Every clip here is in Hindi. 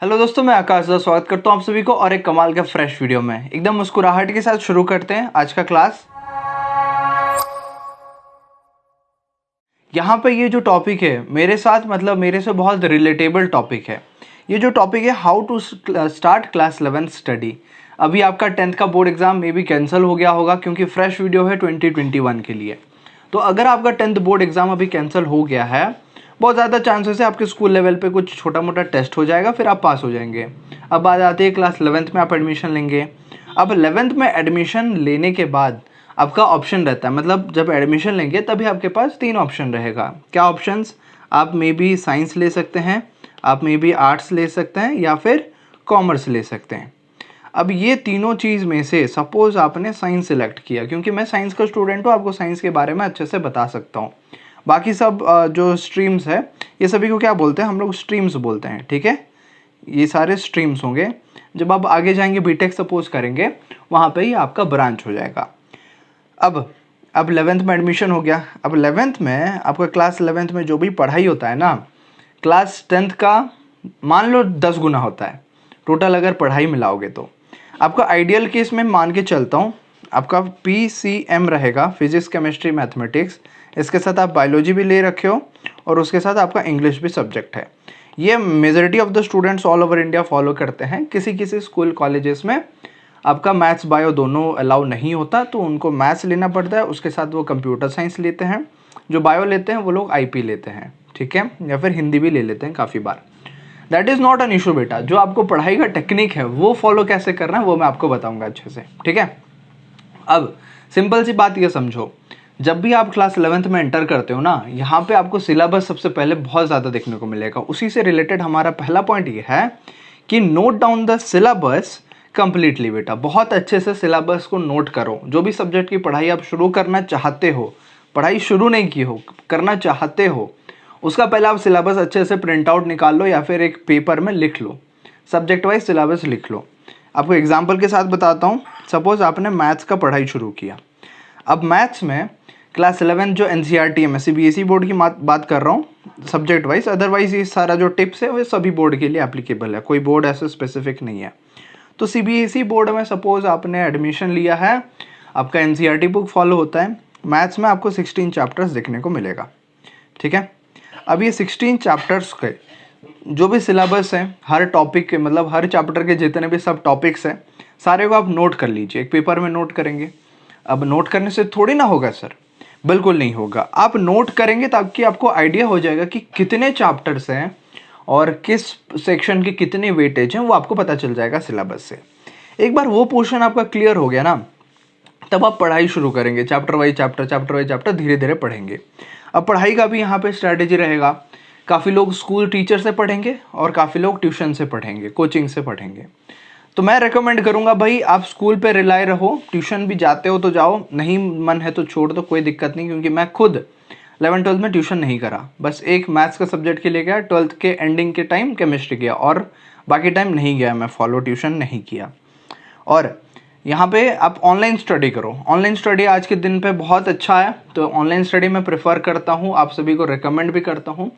हेलो दोस्तों, मैं आकाश का स्वागत करता हूँ आप सभी को और एक कमाल का फ्रेश वीडियो में। एकदम मुस्कुराहट के साथ शुरू करते हैं आज का क्लास। यहाँ पे ये जो टॉपिक है मेरे साथ मेरे से बहुत रिलेटेबल टॉपिक है। ये जो टॉपिक है how to start class 11th study. अभी आपका 10th का बोर्ड एग्जाम मे भी कैंसिल हो गया होगा क्योंकि फ्रेश वीडियो है 2021 के लिए। तो अगर आपका 10th बोर्ड एग्जाम अभी कैंसिल हो गया है, बहुत ज़्यादा चांसेस है आपके स्कूल लेवल पे कुछ छोटा मोटा टेस्ट हो जाएगा, फिर आप पास हो जाएंगे। अब बात आती है क्लास 11th में आप एडमिशन लेंगे। अब 11th में एडमिशन लेने के बाद आपका ऑप्शन रहता है, मतलब जब एडमिशन लेंगे तभी आपके पास 3 ऑप्शन रहेगा। क्या ऑप्शंस? आप मे बी साइंस ले सकते हैं, आप मे बी आर्ट्स ले सकते हैं या फिर कॉमर्स ले सकते हैं। अब ये तीनों चीज़ में से सपोज़ आपने साइंस सेलेक्ट किया, क्योंकि मैं साइंस का स्टूडेंट हूँ, आपको साइंस के बारे में अच्छे से बता सकता हूँ। बाकी सब जो स्ट्रीम्स है ये सभी को क्या बोलते हैं, हम लोग स्ट्रीम्स बोलते हैं, ठीक है। ये सारे स्ट्रीम्स होंगे। जब आप आगे जाएंगे बीटेक सपोज करेंगे, वहाँ पे ही आपका ब्रांच हो जाएगा। अब 11th में एडमिशन हो गया। अब 11th में आपका क्लास 11th में जो भी पढ़ाई होता है ना, क्लास 10th का मान लो 10 गुना होता है टोटल अगर पढ़ाई मिलाओगे तो। आपका आइडियल केस में मान के चलता हूँ, आपका PCM रहेगा, फिजिक्स केमिस्ट्री मैथमेटिक्स। इसके साथ आप बायोलॉजी भी ले रखे हो और उसके साथ आपका इंग्लिश भी सब्जेक्ट है। ये majority of the students all over India follow करते हैं। किसी किसी स्कूल कॉलेजेस में आपका मैथ्स बायो दोनों अलाउ नहीं होता, तो उनको मैथ्स लेना पड़ता है, उसके साथ वो कंप्यूटर साइंस लेते हैं। जो बायो लेते हैं वो लोग IP लेते हैं, ठीक है, या फिर हिंदी भी ले लेते हैं काफ़ी बार। That is not an issue बेटा। जो आपको पढ़ाई का टेक्निक है वो फॉलो कैसे करना है वो मैं आपको बताऊंगा अच्छे से, ठीक है। अब सिंपल सी बात ये समझो, जब भी आप क्लास 11th में एंटर करते हो ना, यहाँ पे आपको सिलेबस सबसे पहले बहुत ज़्यादा देखने को मिलेगा। उसी से रिलेटेड हमारा पहला पॉइंट ये है कि note down the syllabus completely. बेटा बहुत अच्छे से सिलेबस को नोट करो। जो भी सब्जेक्ट की पढ़ाई आप शुरू करना चाहते हो, पढ़ाई शुरू नहीं की हो, करना चाहते हो, उसका पहले आप सिलेबस अच्छे से प्रिंट आउट निकाल लो या फिर एक पेपर में लिख लो, सब्जेक्ट वाइज सिलेबस लिख लो। आपको एग्जांपल के साथ बताता हूँ। सपोज आपने मैथ्स का पढ़ाई शुरू किया। अब मैथ्स में क्लास 11 जो NCERT है, CBSE बोर्ड की बात कर रहा हूँ सब्जेक्ट वाइज, अदरवाइज ये सारा जो टिप्स है वो सभी बोर्ड के लिए एप्लीकेबल है, कोई बोर्ड ऐसे स्पेसिफिक नहीं है। तो CBSE बोर्ड में सपोज आपने एडमिशन लिया है, आपका NCERT बुक फॉलो होता है। मैथ्स में आपको 16 चैप्टर्स देखने को मिलेगा, ठीक है। अब ये 16 चैप्टर्स के जो भी सिलेबस है, हर टॉपिक के मतलब हर चैप्टर के जितने भी सब टॉपिक्स हैं, सारे को आप नोट कर लीजिए, एक पेपर में नोट करेंगे। अब नोट करने से थोड़ी ना होगा सर, बिल्कुल नहीं होगा। आप नोट करेंगे ताकि आपको आइडिया हो जाएगा कि कितने चैप्टर्स हैं और किस सेक्शन के कितने वेटेज हैं, वो आपको पता चल जाएगा सिलेबस से। एक बार वो पोर्शन आपका क्लियर हो गया ना, तब आप पढ़ाई शुरू करेंगे, चैप्टर वाइज चैप्टर धीरे धीरे पढ़ेंगे। अब पढ़ाई का भी यहाँ पे स्ट्रैटेजी रहेगा। काफ़ी लोग स्कूल टीचर से पढ़ेंगे और काफ़ी लोग ट्यूशन से पढ़ेंगे, कोचिंग से पढ़ेंगे। तो मैं रेकमेंड करूँगा भाई आप स्कूल पे रिलाई रहो। ट्यूशन भी जाते हो तो जाओ, नहीं मन है तो छोड़ दो, कोई दिक्कत नहीं। क्योंकि मैं खुद 11th-12th में ट्यूशन नहीं करा, बस एक मैथ्स का सब्जेक्ट के लिए गया, 12th के एंडिंग के टाइम केमिस्ट्री किया, और बाकी टाइम नहीं गया मैं, फॉलो ट्यूशन नहीं किया। और यहाँ पे आप ऑनलाइन स्टडी करो। ऑनलाइन स्टडी आज के दिन पे बहुत अच्छा है, तो ऑनलाइन स्टडी मैं प्रेफर करता हूँ, आप सभी को रिकमेंड भी करता हूँ।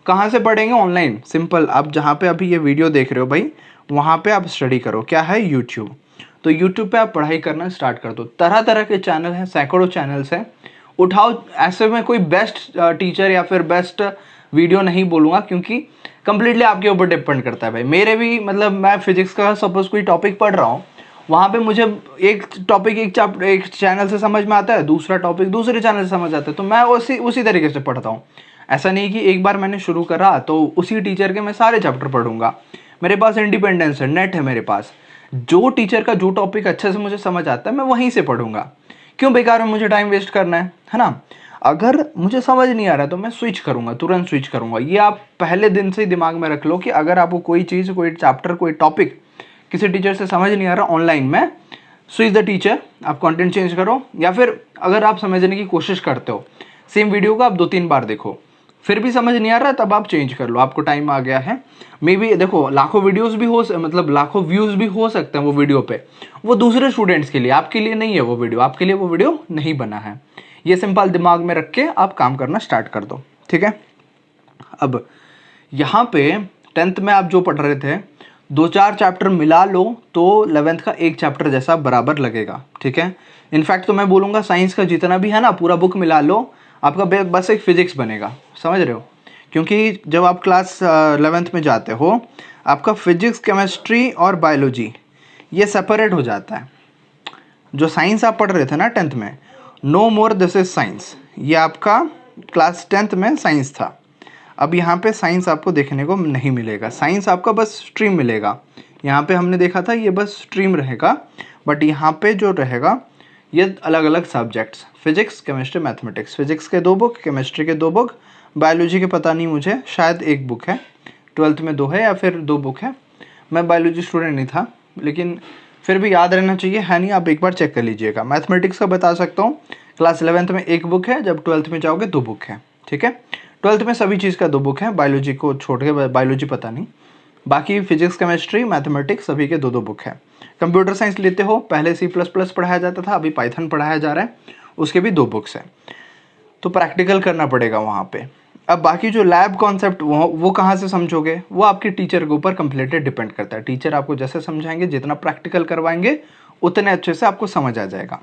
कहाँ से पढ़ेंगे ऑनलाइन? सिंपल, आप जहाँ पे अभी ये वीडियो देख रहे हो भाई, वहाँ पे आप स्टडी करो। क्या है? यूट्यूब। तो यूट्यूब पे आप पढ़ाई करना स्टार्ट कर दो। तरह तरह के चैनल हैं, सैकड़ों चैनल्स हैं, उठाओ। ऐसे में कोई बेस्ट टीचर या फिर बेस्ट वीडियो नहीं बोलूँगा, क्योंकि कंप्लीटली आपके ऊपर डिपेंड करता है भाई। मेरे भी मैं फिजिक्स का सपोज कोई टॉपिक पढ़ रहा हूँ, वहाँ पे मुझे एक टॉपिक एक चैनल से समझ में आता है, दूसरा टॉपिक दूसरे चैनल से समझ आता है, तो मैं उसी तरीके से पढ़ता हूँ। ऐसा नहीं कि एक बार मैंने शुरू करा तो उसी टीचर के मैं सारे चैप्टर पढ़ूंगा। मेरे पास इंडिपेंडेंस है, नेट है मेरे पास। जो टीचर का जो टॉपिक अच्छे से मुझे समझ आता है मैं वहीं से पढ़ूंगा। क्यों बेकार में मुझे टाइम वेस्ट करना है ना। अगर मुझे समझ नहीं आ रहा तो मैं स्विच करूंगा, तुरंत स्विच करूंगा। ये आप पहले दिन से ही दिमाग में रख लो कि अगर आपको कोई चीज़, कोई चैप्टर, कोई टॉपिक किसी टीचर से समझ नहीं आ रहा ऑनलाइन में, स्विच द टीचर, आप कंटेंट चेंज करो। या फिर अगर आप समझने की कोशिश करते हो, सेम वीडियो को आप 2-3 बार देखो, फिर भी समझ नहीं आ रहा, तब आप चेंज कर लो। आपको टाइम आ गया है, मे बी देखो लाखों वीडियोस भी हो, लाखों व्यूज़ भी हो सकते हैं वो वीडियो पे, वो दूसरे स्टूडेंट्स के लिए, आपके लिए नहीं है वो वीडियो, आपके लिए वो वीडियो नहीं बना है। ये सिंपल दिमाग में रख के आप काम करना स्टार्ट कर दो, ठीक है। अब यहाँ पे 10th में आप जो पढ़ रहे थे, 2-4 चैप्टर मिला लो तो 11th का एक चैप्टर जैसा बराबर लगेगा, ठीक है। इनफैक्ट तो मैं बोलूँगा साइंस का जितना भी है ना पूरा बुक मिला लो, आपका बस एक फिजिक्स बनेगा, समझ रहे हो। क्योंकि जब आप क्लास 11th में जाते हो आपका फिजिक्स, केमिस्ट्री और बायोलॉजी ये सेपरेट हो जाता है। जो साइंस आप पढ़ रहे थे ना 10th में, no more this is science, ये आपका क्लास 10th में साइंस था। अब यहाँ पे साइंस आपको देखने को नहीं मिलेगा, साइंस आपका बस स्ट्रीम मिलेगा। यहाँ पे हमने देखा था ये बस स्ट्रीम रहेगा, बट यहाँ पे जो रहेगा ये अलग अलग subjects, physics, chemistry, mathematics. Physics के 2 बुक, केमिस्ट्री के 2 बुक, बायोलॉजी के पता नहीं मुझे, शायद 1 बुक है, 12th में 2 है या फिर 2 बुक है। मैं बायोलॉजी स्टूडेंट नहीं था, लेकिन फिर भी याद रहना चाहिए, है नहीं, आप एक बार चेक कर लीजिएगा। मैथमेटिक्स का बता सकता हूँ, क्लास 11th में 1 बुक है, जब 12th में जाओगे 2 बुक है, ठीक है। 12th में सभी चीज़ का 2 बुक है, बायोलॉजी को छोड़ के, बायोलॉजी पता नहीं, बाकी फिजिक्स, केमिस्ट्री, मैथमेटिक्स सभी के 2-2 बुक है। कंप्यूटर साइंस लेते हो, पहले C++ पढ़ाया जाता था, अभी पाइथन पढ़ाया जा रहा है, उसके भी 2 बुक्स हैं, तो प्रैक्टिकल करना पड़ेगा वहाँ पे। अब बाकी जो लैब कॉन्सेप्ट वो कहाँ से समझोगे, वो आपके टीचर के ऊपर कम्प्लीटली डिपेंड करता है। टीचर आपको जैसे समझाएंगे, जितना प्रैक्टिकल करवाएंगे उतने अच्छे से आपको समझ आ जाएगा।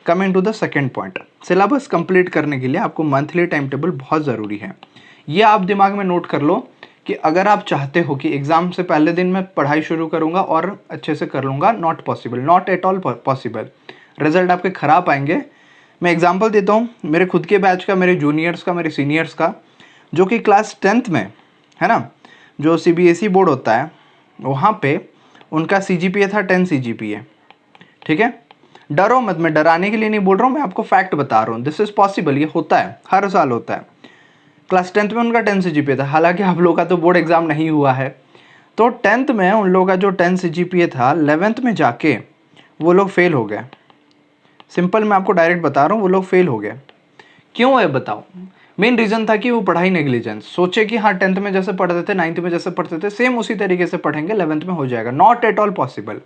Coming to the second point, syllabus complete करने के लिए आपको मंथली टाइम टेबल बहुत ज़रूरी है। ये आप दिमाग में नोट कर लो कि अगर आप चाहते हो कि एग्ज़ाम से पहले दिन मैं पढ़ाई शुरू करूँगा और अच्छे से कर लूँगा, not possible, not at all possible. Result आपके ख़राब आएंगे। मैं एग्जांपल देता हूँ मेरे खुद के बैच का, मेरे जूनियर्स का, मेरे सीनियर्स का, जो कि क्लास 10th में है ना, जो CBSE बोर्ड होता है वहाँ पे उनका CGPA था 10 CGPA, ठीक है। डरो मत, मैं डराने के लिए नहीं बोल रहा हूँ, मैं आपको फैक्ट बता रहा हूँ, दिस इज़ पॉसिबल, ये होता है, हर साल होता है। क्लास 10th में उनका 10 CGPA था, हालांकि आप लोगों का तो बोर्ड एग्ज़ाम नहीं हुआ है। तो 10th में उन लोगों का जो 10 CGPA था, 11th में जाके वो लोग फेल हो गए। सिंपल, मैं आपको डायरेक्ट बता रहा हूँ, वो लोग फेल हो गए। क्यों है बताओ? मेन रीज़न था कि वो पढ़ाई नेग्लिजेंस, सोचे कि हाँ 10th में जैसे पढ़ते थे, 9th में जैसे पढ़ते थे, सेम उसी तरीके से पढ़ेंगे, 11th में हो जाएगा। Not at all possible.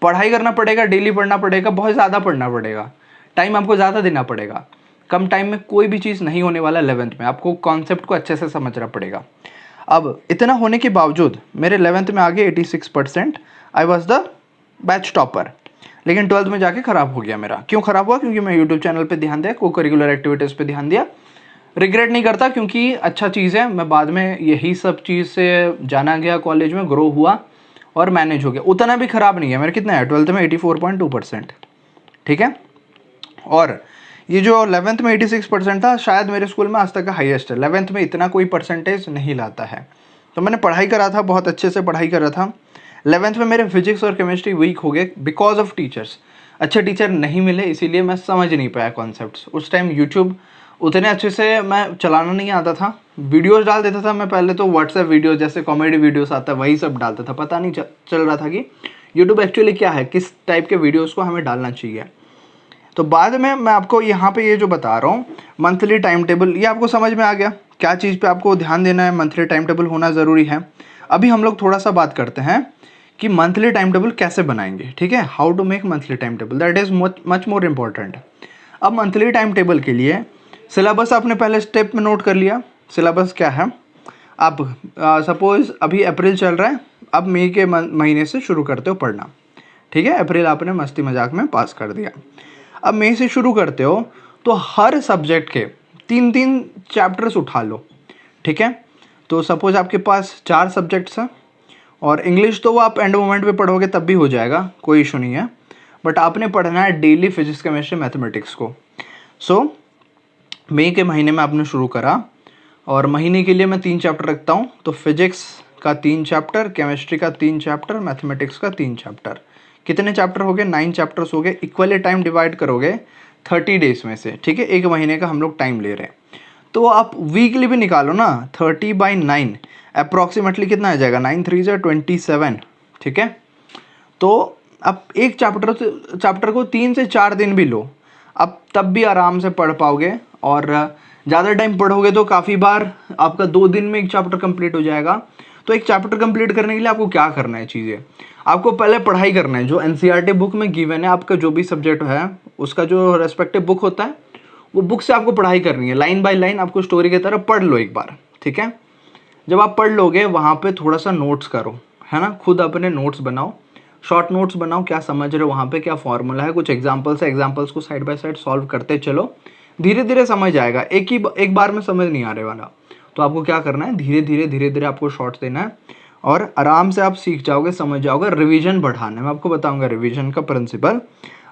पढ़ाई करना पड़ेगा, डेली पढ़ना पड़ेगा, बहुत ज़्यादा पढ़ना पड़ेगा, टाइम आपको ज़्यादा देना पड़ेगा। कम टाइम में कोई भी चीज़ नहीं होने वाला 11th में, आपको कॉन्सेप्ट को अच्छे से समझना पड़ेगा। अब इतना होने के बावजूद मेरे 11th में आगे 86%, I was the batch topper. लेकिन 12th में जाके ख़राब हो गया मेरा। क्यों ख़राब हुआ? क्योंकि मैं यूट्यूब चैनल पे ध्यान दिया, को करिकुलर एक्टिविटीज़ पे ध्यान दिया। रिग्रेट नहीं करता, क्योंकि अच्छा चीज़ है, मैं बाद में यही सब चीज़ से जाना गया, कॉलेज में ग्रो हुआ और मैनेज हो गया। उतना भी ख़राब नहीं है मेरा। कितना है 12th में? 84.2%, ठीक है। और ये जो 11th में 86% था, शायद मेरे स्कूल में आज तक का हाईएस्ट है। 11th में इतना कोई परसेंटेज नहीं लाता है। तो मैंने पढ़ाई करा था, बहुत अच्छे से पढ़ाई करा था। 11th में मेरे फिजिक्स और केमिस्ट्री वीक हो गए बिकॉज ऑफ टीचर्स। अच्छे टीचर नहीं मिले, इसीलिए मैं समझ नहीं पाया कॉन्सेप्ट्स। उस टाइम यूट्यूब उतने अच्छे से मैं चलाना नहीं आता था। वीडियोस डाल देता था मैं पहले तो, व्हाट्सएप वीडियोस जैसे कॉमेडी वीडियोस आता है वही सब डालता था। पता नहीं चल रहा था कि यूट्यूब एक्चुअली क्या है, किस टाइप के वीडियोस को हमें डालना चाहिए। तो बाद में मैं आपको यहाँ पे ये जो बता रहा हूँ मंथली टाइम टेबल, ये आपको समझ में आ गया क्या चीज़ पे आपको ध्यान देना है, मंथली टाइम टेबल होना ज़रूरी है। अभी हम लोग थोड़ा सा बात करते हैं कि मंथली टाइम टेबल कैसे बनाएंगे, ठीक है। How to make monthly time table, that is much more important. अब मंथली टाइम टेबल के लिए सिलेबस आपने पहले स्टेप में नोट कर लिया। सिलेबस क्या है? आप सपोज अभी अप्रैल चल रहा है, अब मई के महीने से शुरू करते हो पढ़ना, ठीक है। अप्रैल आपने मस्ती मजाक में पास कर दिया। अब मई से शुरू करते हो तो हर सब्जेक्ट के 3-3 चैप्टर्स उठा लो, ठीक है। तो सपोज आपके पास 4 सब्जेक्ट्स हैं, और इंग्लिश तो वो आप एंड मोमेंट पे पढ़ोगे तब भी हो जाएगा, कोई इशू नहीं है। बट आपने पढ़ना है डेली फिजिक्स, केमिस्ट्री, मैथमेटिक्स को। सो मई के महीने में आपने शुरू करा, और महीने के लिए मैं 3 चैप्टर रखता हूँ। तो फिजिक्स का 3 चैप्टर, केमिस्ट्री का 3 चैप्टर, मैथमेटिक्स का 3 चैप्टर। कितने चैप्टर हो गए? 9 चैप्टर्स हो गए। इक्वली टाइम डिवाइड करोगे 30 डेज में से, ठीक है। एक महीने का हम लोग टाइम ले रहे हैं, तो आप वीकली भी निकालो ना। 30/9 अप्रॉक्सीमेटली कितना आ जाएगा? 9 3 जा 27, ठीक है। तो अब एक चैप्टर को 3 से 4 दिन भी लो, अब तब भी आराम से पढ़ पाओगे। और ज़्यादा टाइम पढ़ोगे तो काफ़ी बार आपका 2 दिन में एक चैप्टर कंप्लीट हो जाएगा। तो एक चैप्टर कंप्लीट करने के लिए आपको क्या करना है? चीज़ें आपको पहले पढ़ाई करना है। जो NCERT बुक में गिवन है, आपका जो भी सब्जेक्ट है उसका जो रेस्पेक्टिव बुक होता है, वो बुक से आपको पढ़ाई करनी है। लाइन बाय लाइन आपको स्टोरी की तरह पढ़ लो एक बार, ठीक है। जब आप पढ़ लोगे वहाँ पे थोड़ा सा नोट्स करो, है ना, खुद अपने नोट्स बनाओ, शॉर्ट नोट्स बनाओ, क्या समझ रहे हो वहाँ पे, क्या फॉर्मूला है, कुछ एग्जाम्पल्स है, एग्जाम्पल्स को साइड बाय साइड सॉल्व करते चलो, धीरे धीरे समझ आएगा। एक बार में समझ नहीं आ रहे वाला, तो आपको क्या करना है, धीरे धीरे आपको शॉर्ट्स देना है और आराम से आप सीख जाओगे, समझ जाओगे। रिवीजन बढ़ाना है, मैं आपको बताऊंगा रिवीजन का प्रिंसिपल।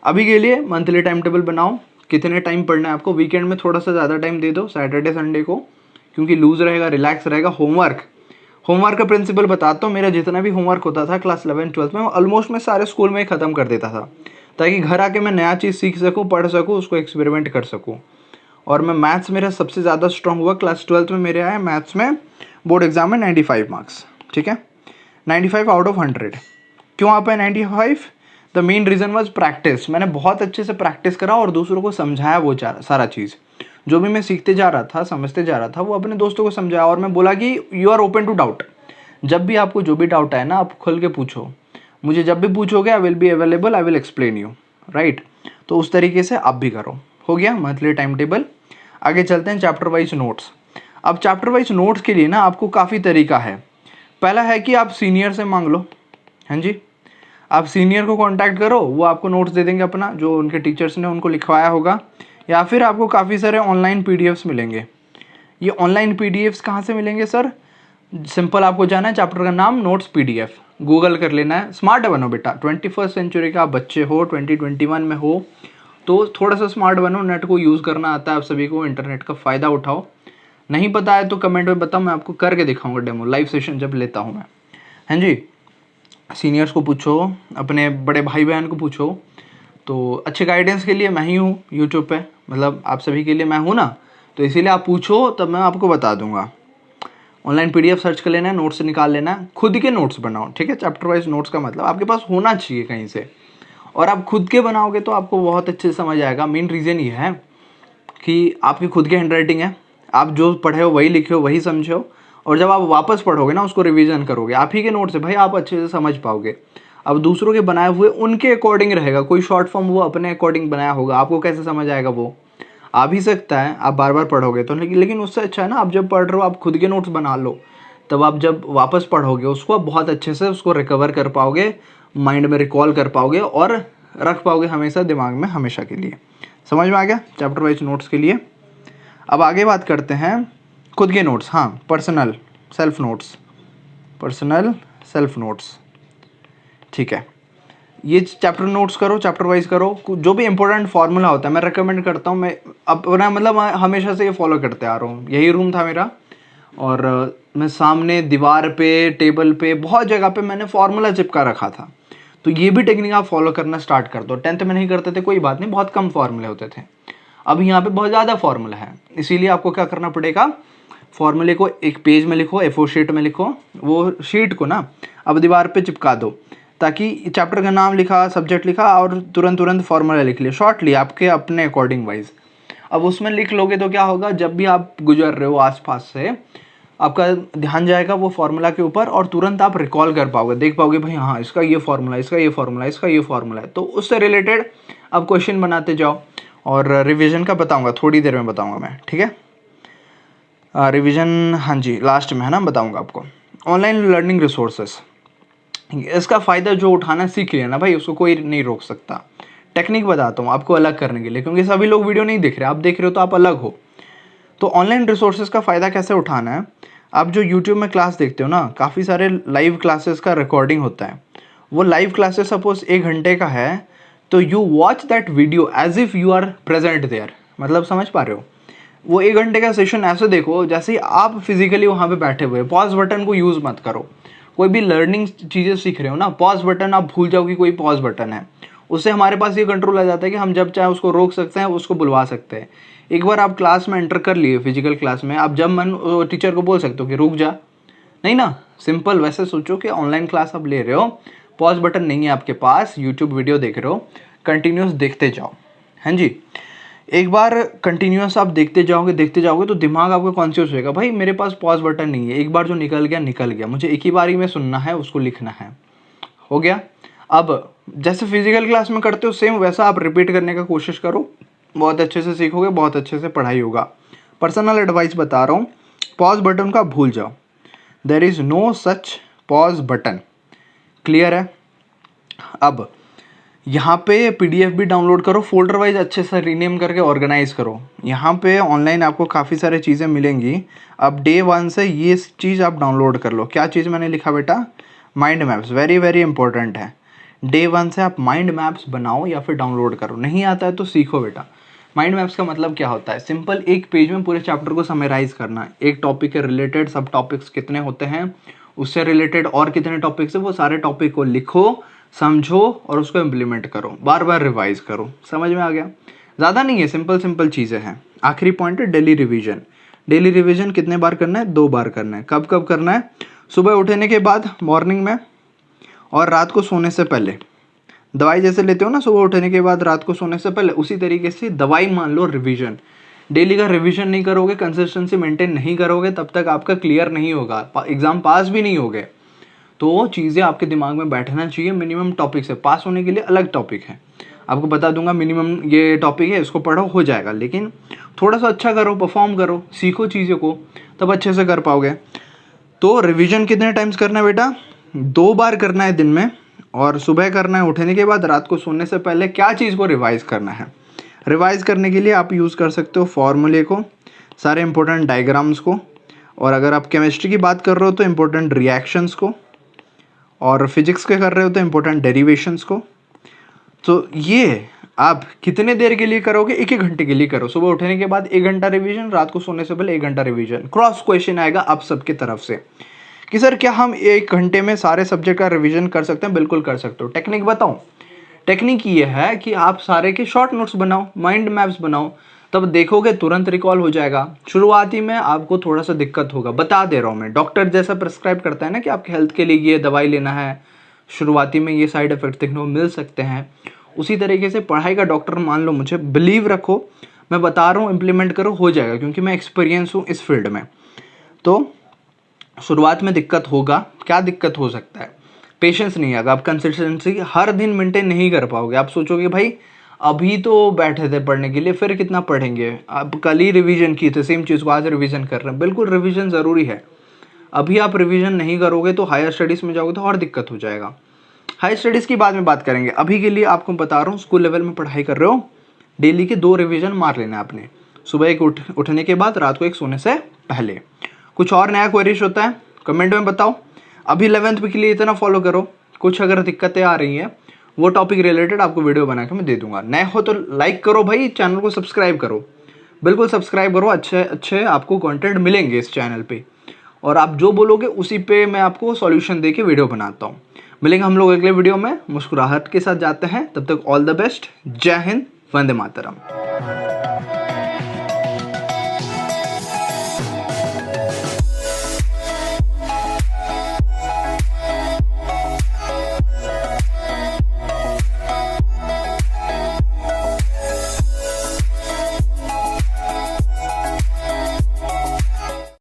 अभी के लिए मंथली टाइम टेबल बनाओ, कितने टाइम पढ़ना है आपको, वीकेंड में थोड़ा सा ज़्यादा टाइम दे दो, सैटरडे संडे को, क्योंकि लूज रहेगा, रिलैक्स रहेगा। होमवर्क का प्रिंसिपल बताता हूँ। मेरा जितना भी होमवर्क होता था क्लास 11-12 में, ऑलमोस्ट मैं सारे स्कूल में ही ख़त्म कर देता था, ताकि घर आके मैं नया चीज़ सीख सकूँ, पढ़ सकूँ, उसको एक्सपेरिमेंट कर सकूँ। और मैं मैथ्स मेरा सबसे ज़्यादा स्ट्रांग हुआ क्लास 12 में। मेरे आए मैथ्स में बोर्ड एग्जाम में 95 मार्क्स, ठीक है, 95 आउट ऑफ 100। क्यों आ पाए 95? The main reason was practice. मैंने बहुत अच्छे से प्रैक्टिस करा और दूसरों को समझाया वो सारा चीज़। जो भी मैं सीखते जा रहा था, समझते जा रहा था, वो अपने दोस्तों को समझाया। और मैं बोला कि you are open to doubt, जब भी आपको जो भी डाउट आए ना, आप खुल के पूछो मुझे, जब भी पूछोगे I will be available, I will explain you, right. तो उस तरीके से आप भी करो। हो गया मंथली टाइम टेबल। आगे चलते हैं चैप्टर वाइज नोट्स। अब चैप्टर वाइज नोट्स के लिए ना आपको काफ़ी तरीका है। पहला है कि आप सीनियर से मांग लो, हाँ जी, आप सीनियर को कांटेक्ट करो, वो आपको नोट्स दे देंगे अपना, जो उनके टीचर्स ने उनको लिखवाया होगा। या फिर आपको काफ़ी सारे ऑनलाइन पीडीएफ्स मिलेंगे। ये ऑनलाइन पीडीएफ्स कहाँ से मिलेंगे सर? सिंपल, आपको जाना है, चैप्टर का नाम नोट्स पीडीएफ, गूगल कर लेना है। स्मार्ट बनो बेटा, 21st सेंचुरी का आप बच्चे हो, 2021 में हो, तो थोड़ा सा स्मार्ट बनो, नेट को यूज़ करना आता है आप सभी को, इंटरनेट का फ़ायदा उठाओ। नहीं पता है तो कमेंट में बताओ, मैं आपको करके दिखाऊंगा डेमो, लाइव सेशन जब लेता हूँ मैं, हाँ जी। सीनियर्स को पूछो, अपने बड़े भाई बहन को पूछो। तो अच्छे गाइडेंस के लिए मैं ही हूँ यूट्यूब पे, मतलब आप सभी के लिए मैं हूँ ना, तो इसीलिए आप पूछो, तब मैं आपको बता दूंगा। ऑनलाइन पीडीएफ सर्च कर लेना है, नोट्स निकाल लेना है, खुद के नोट्स बनाओ, ठीक है। चैप्टर वाइज नोट्स का मतलब आपके पास होना चाहिए कहीं से, और आप खुद के बनाओगे तो आपको बहुत अच्छे से समझ आएगा। मेन रीज़न ये है कि आपकी खुद की हैंडराइटिंग है, आप जो पढ़े हो वही लिखे हो, वही समझे हो, और जब आप वापस पढ़ोगे ना, उसको रिवीजन करोगे, आप ही के नोट से भाई आप अच्छे से समझ पाओगे। अब दूसरों के बनाए हुए उनके अकॉर्डिंग रहेगा, कोई शॉर्ट फॉर्म वो अपने अकॉर्डिंग बनाया होगा, आपको कैसे समझ आएगा? वो आ भी सकता है, आप बार बार पढ़ोगे तो, लेकिन उससे अच्छा है ना, आप जब पढ़ रहे हो आप खुद के नोट्स बना लो, तब आप जब वापस पढ़ोगे उसको, आप बहुत अच्छे से उसको रिकवर कर पाओगे, माइंड में रिकॉल कर पाओगे और रख पाओगे हमेशा दिमाग में, हमेशा के लिए। समझ में आ गया चैप्टर वाइज नोट्स के लिए? अब आगे बात करते हैं खुद के नोट्स। हाँ, पर्सनल सेल्फ नोट्स, ठीक है। ये चैप्टर नोट्स करो, चैप्टर वाइज करो। जो भी इंपॉर्टेंट फार्मूला होता है मैं रेकमेंड करता हूँ, मैं अपना मतलब मैं हमेशा से ये फॉलो करते आ रहा हूँ। यही रूम था मेरा, और मैं सामने दीवार पे, टेबल पे, बहुत जगह पे मैंने फार्मूला चिपका रखा था। तो ये भी टेक्निक आप फॉलो करना स्टार्ट कर दो। 10th में नहीं करते थे कोई बात नहीं, बहुत कम फार्मूले होते थे, अब यहाँ पे बहुत ज़्यादा फार्मूला है। इसीलिए आपको क्या करना पड़ेगा, फॉर्मूले को एक पेज में लिखो, A4 शीट में लिखो, वो शीट को ना अब दीवार पे चिपका दो, ताकि चैप्टर का नाम लिखा, सब्जेक्ट लिखा और तुरंत फार्मूला लिख लिया शॉर्टली आपके अपने अकॉर्डिंग वाइज। अब उसमें लिख लोगे तो क्या होगा, जब भी आप गुजर रहे हो आसपास से, आपका ध्यान जाएगा वो फार्मूला के ऊपर, और तुरंत आप रिकॉल कर पाओगे, देख पाओगे भाई हाँ इसका ये फार्मूला, इसका ये फार्मूला, इसका ये फार्मूला है। तो उससे रिलेटेड आप क्वेश्चन बनाते जाओ। और रिवीजन का बताऊंगा, थोड़ी देर में बताऊंगा मैं, ठीक है। रिवीजन हाँ जी लास्ट में है ना, बताऊंगा आपको। ऑनलाइन लर्निंग रिसोर्सेस, इसका फ़ायदा जो उठाना सीख लिया ना भाई, उसको कोई नहीं रोक सकता। टेक्निक बताता हूँ आपको अलग करने के लिए, क्योंकि सभी लोग वीडियो नहीं देख रहे, आप देख रहे हो तो आप अलग हो। तो ऑनलाइन रिसोर्सेज का फ़ायदा कैसे उठाना है, आप जो यूट्यूब में क्लास देखते हो ना, काफ़ी सारे लाइव क्लासेस का रिकॉर्डिंग होता है। वो लाइव क्लासेस सपोज 1 घंटे का है, तो you watch that video as if you are present there, मतलब समझ पा रहे हो? वो 1 घंटे का सेशन ऐसे देखो जैसे ही आप फिजिकली वहाँ पे बैठे हुए। पॉज बटन को यूज़ मत करो। कोई भी लर्निंग चीज़ें सीख रहे हो ना, पॉज बटन आप भूल जाओ कि कोई पॉज बटन है। उससे हमारे पास ये कंट्रोल आ जाता है कि हम जब चाहे उसको रोक सकते हैं, उसको बुलवा सकते हैं। एक बार आप क्लास में एंटर कर लिए, फिजिकल क्लास में, आप जब मन टीचर को बोल सकते हो कि रुक जा, नहीं ना। सिंपल वैसे सोचो कि ऑनलाइन क्लास आप ले रहे हो, पॉज बटन नहीं है आपके पास, यूट्यूब वीडियो देख रहे हो, कंटिन्यूस देखते जाओ, हाँ जी। एक बार कंटिन्यूस आप देखते जाओगे तो दिमाग आपका कॉन्शियस होएगा, भाई मेरे पास पॉज बटन नहीं है, एक बार जो निकल गया, मुझे एक ही बारी में सुनना है, उसको लिखना है। हो गया। अब जैसे फिजिकल क्लास में करते हो सेम वैसा आप रिपीट करने का कोशिश करो, बहुत अच्छे से सीखोगे, बहुत अच्छे से पढ़ाई होगा। पर्सनल एडवाइस बता रहा हूँ, पॉज बटन का भूल जाओ, there is no such pause button. Clear है? अब यहाँ पे पीडीएफ भी डाउनलोड करो, फोल्डर वाइज अच्छे से रीनेम करके ऑर्गेनाइज करो। यहाँ पे ऑनलाइन आपको काफ़ी सारी चीज़ें मिलेंगी। अब डे 1 से ये चीज़ आप डाउनलोड कर लो। क्या चीज़ मैंने लिखा बेटा? Mind maps, very very important है। डे 1 से आप माइंड मैप्स बनाओ या फिर डाउनलोड करो। नहीं आता है तो सीखो बेटा। माइंड मैप्स का मतलब क्या होता है? सिंपल एक पेज में पूरे चैप्टर को समराइज करना। एक टॉपिक के रिलेटेड सब टॉपिक्स कितने होते हैं, उससे रिलेटेड और कितने टॉपिक्स है, वो सारे टॉपिक को लिखो, समझो और उसको इम्प्लीमेंट करो, बार बार रिवाइज करो। समझ में आ गया? ज़्यादा नहीं है, सिंपल सिंपल चीज़ें हैं। आखिरी पॉइंट है डेली रिवीजन। डेली रिवीजन कितने बार करना है? 2 बार करना है। कब कब करना है? सुबह उठने के बाद मॉर्निंग में, और रात को सोने से पहले। दवाई जैसे लेते हो ना सुबह उठने के बाद रात को सोने से पहले, उसी तरीके से दवाई मान लो रिवीजन। डेली का रिवीजन नहीं करोगे, कंसिस्टेंसी मेंटेन नहीं करोगे, तब तक आपका क्लियर नहीं होगा, एग्जाम पास भी नहीं होगे। तो चीज़ें आपके दिमाग में बैठना चाहिए। मिनिमम टॉपिक से पास होने के लिए अलग टॉपिक है, आपको बता दूंगा। मिनिमम ये टॉपिक है, इसको पढ़ो, हो जाएगा। लेकिन थोड़ा सा अच्छा करो, परफॉर्म करो, सीखो चीज़ों को, तब अच्छे से कर पाओगे। तो रिवीजन कितने टाइम्स करना है बेटा? 2 बार करना है दिन में, और सुबह करना है उठने के बाद, रात को सोने से पहले। क्या चीज़ को रिवाइज करना है? रिवाइज करने के लिए आप यूज़ कर सकते हो फॉर्मूले को, सारे इंपॉर्टेंट डायग्राम्स को, और अगर आप केमिस्ट्री की बात कर रहे हो तो इंपॉर्टेंट रिएक्शंस को, और फिजिक्स के कर रहे हो तो इंपॉर्टेंट डेरिवेशंस को। तो ये आप कितने देर के लिए करोगे? 1-1 घंटे के लिए करो। सुबह उठने के बाद 1 घंटा रिवीजन, रात को सोने से पहले 1 घंटा रिवीजन। क्रॉस क्वेश्चन आएगा आप सबके तरफ से कि सर क्या हम 1 घंटे में सारे सब्जेक्ट का रिवीजन कर सकते हैं? बिल्कुल कर सकते हो। टेक्निक बताऊं? टेक्निक ये है कि आप सारे के शॉर्ट नोट्स बनाओ, माइंड मैप्स बनाओ, तब देखोगे तुरंत रिकॉल हो जाएगा। शुरुआती में आपको थोड़ा सा दिक्कत होगा, बता दे रहा हूँ मैं। डॉक्टर जैसा प्रिस्क्राइब करता है ना कि आपके हेल्थ के लिए ये दवाई लेना है, शुरुआती में ये साइड इफेक्ट देखने को मिल सकते हैं, उसी तरीके से पढ़ाई का डॉक्टर मान लो मुझे, बिलीव रखो, मैं बता रहा हूँ, इम्प्लीमेंट करो, हो जाएगा, क्योंकि मैं एक्सपीरियंस हूँ इस फील्ड में। तो शुरुआत में दिक्कत होगा। क्या दिक्कत हो सकता है? पेशेंस नहीं आएगा, आप कंसिस्टेंसी हर दिन मेंटेन नहीं कर पाओगे। आप सोचोगे भाई अभी तो बैठे थे पढ़ने के लिए, फिर कितना पढ़ेंगे, आप कल ही रिवीजन की थे सेम चीज़ को, आज रिवीजन कर रहे हैं। बिल्कुल रिवीजन ज़रूरी है। अभी आप रिवीजन नहीं करोगे तो हायर स्टडीज़ में जाओगे तो और दिक्कत हो जाएगा। हायर स्टडीज़ की बाद में बात करेंगे। अभी के लिए आपको बता रहा हूँ, स्कूल लेवल में पढ़ाई कर रहे हो, डेली के 2 रिवीजन मार लेना है आपने। सुबह एक उठने के बाद, रात को एक सोने से पहले। कुछ और नया क्वेरीज होता है कमेंट में बताओ। अभी 11th के लिए इतना फॉलो करो। कुछ अगर दिक्कतें आ रही हैं, वो टॉपिक रिलेटेड आपको वीडियो बना के मैं दे दूंगा। नए हो तो लाइक करो भाई, चैनल को सब्सक्राइब करो, बिल्कुल सब्सक्राइब करो। अच्छे अच्छे आपको कंटेंट मिलेंगे इस चैनल पे, और आप जो बोलोगे उसी पे मैं आपको सॉल्यूशन दे के वीडियो बनाता हूँ। मिलेंगे हम लोग अगले वीडियो में, मुस्कुराहट के साथ जाते हैं। तब तक ऑल द बेस्ट। जय हिंद, वंदे मातरम।